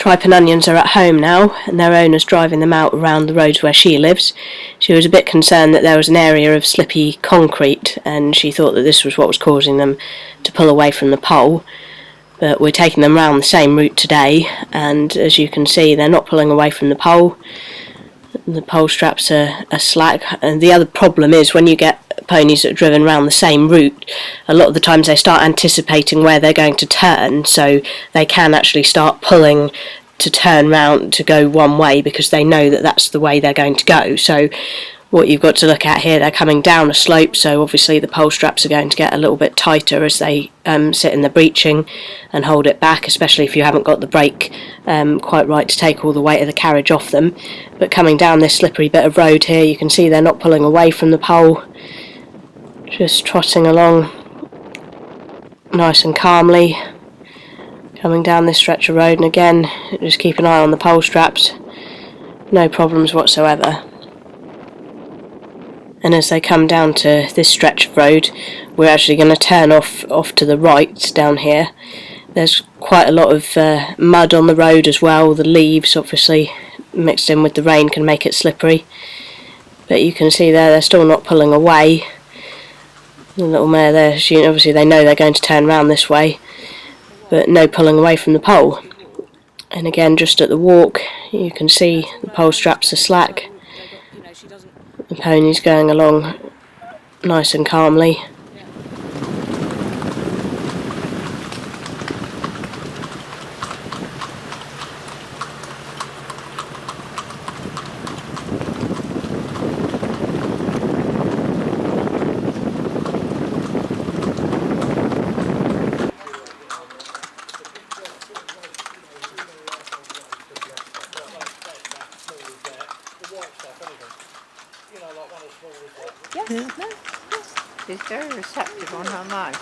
Tripe and Onions are at home now, and their owner's driving them out around the roads where she lives. She was a bit concerned that there was an area of slippy concrete, and she thought that this was what was causing them to pull away from the pole. But we're taking them round the same route today, and as you can see, they're not pulling away from the pole. The pole straps are slack, and the other problem is when you get ponies that are driven around the same route, a lot of the times they start anticipating where they're going to turn, so they can actually start pulling to turn round to go one way because they know that that's the way they're going to go. So what you've got to look at here, they're coming down a slope, so obviously the pole straps are going to get a little bit tighter as they sit in the breeching and hold it back, especially if you haven't got the brake quite right to take all the weight of the carriage off them. But coming down this slippery bit of road here, you can see they're not pulling away from the pole, just trotting along nice and calmly, coming down this stretch of road, and again, just keep an eye on the pole straps, no problems whatsoever. And as they come down to this stretch of road, we're actually going to turn off to the right down here. There's quite a lot of mud on the road as well. The leaves, obviously, mixed in with the rain can make it slippery. But you can see there, they're still not pulling away. The little mare there, obviously they know they're going to turn round this way, but no pulling away from the pole. And again, just at the walk, you can see the pole straps are slack. The pony's going along nice and calmly. Yes, no, yes. She's very receptive on her mouth.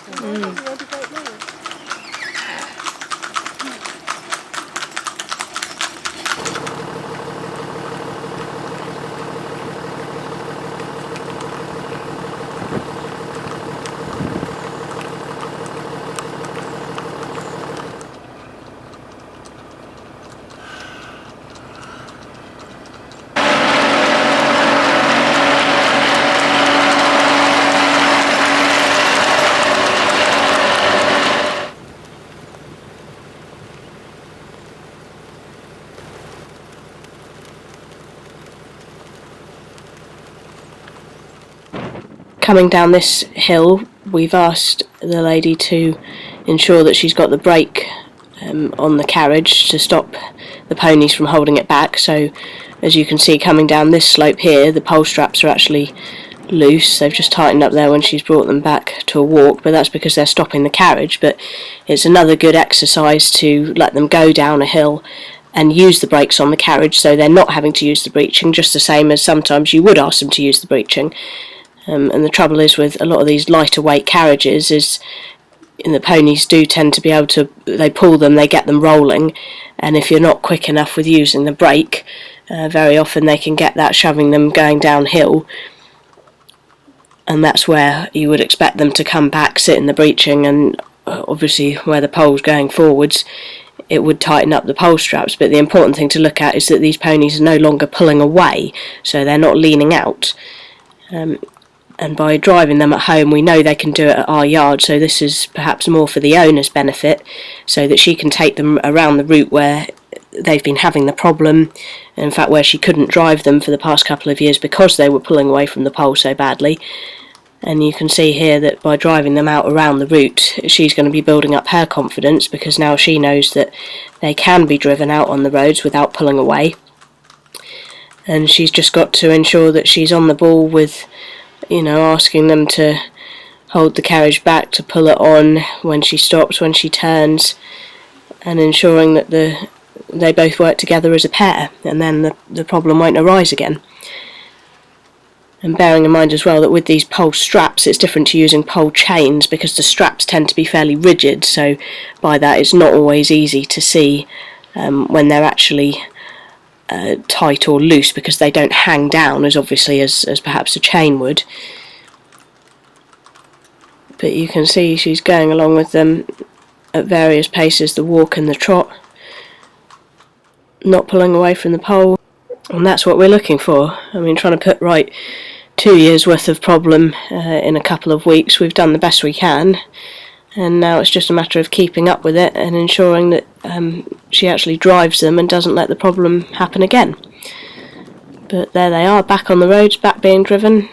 Coming down this hill, we've asked the lady to ensure that she's got the brake on the carriage to stop the ponies from holding it back. So as you can see, coming down this slope here, the pole straps are actually loose. They've just tightened up there when she's brought them back to a walk, but that's because they're stopping the carriage. But it's another good exercise to let them go down a hill and use the brakes on the carriage, so they're not having to use the breeching, just the same as sometimes you would ask them to use the breeching. And the trouble is with a lot of these lighter weight carriages is the ponies do tend to be able to, they pull them, they get them rolling, and if you're not quick enough with using the brake, very often they can get that shoving them going downhill, and that's where you would expect them to come back, sit in the breeching, and obviously where the pole's going forwards, it would tighten up the pole straps. But the important thing to look at is that these ponies are no longer pulling away, so they're not leaning out. And by driving them at home, we know they can do it at our yard, so this is perhaps more for the owner's benefit, so that she can take them around the route where they've been having the problem, in fact where she couldn't drive them for the past couple of years because they were pulling away from the pole so badly. And you can see here that by driving them out around the route, she's going to be building up her confidence, because now she knows that they can be driven out on the roads without pulling away. And she's just got to ensure that she's on the ball with, asking them to hold the carriage back, to pull it on when she stops, when she turns, and ensuring that they both work together as a pair, and then the problem won't arise again. And bearing in mind as well that with these pole straps, it's different to using pole chains, because the straps tend to be fairly rigid, so by that it's not always easy to see when they're actually tight or loose, because they don't hang down as obviously as perhaps a chain would. But you can see she's going along with them at various paces, the walk and the trot. not pulling away from the pole, and that's what we're looking for. I mean, trying to put right 2 years worth of problem in a couple of weeks. We've done the best we can, and now it's just a matter of keeping up with it and ensuring that she actually drives them and doesn't let the problem happen again. But there they are, back on the roads, back being driven.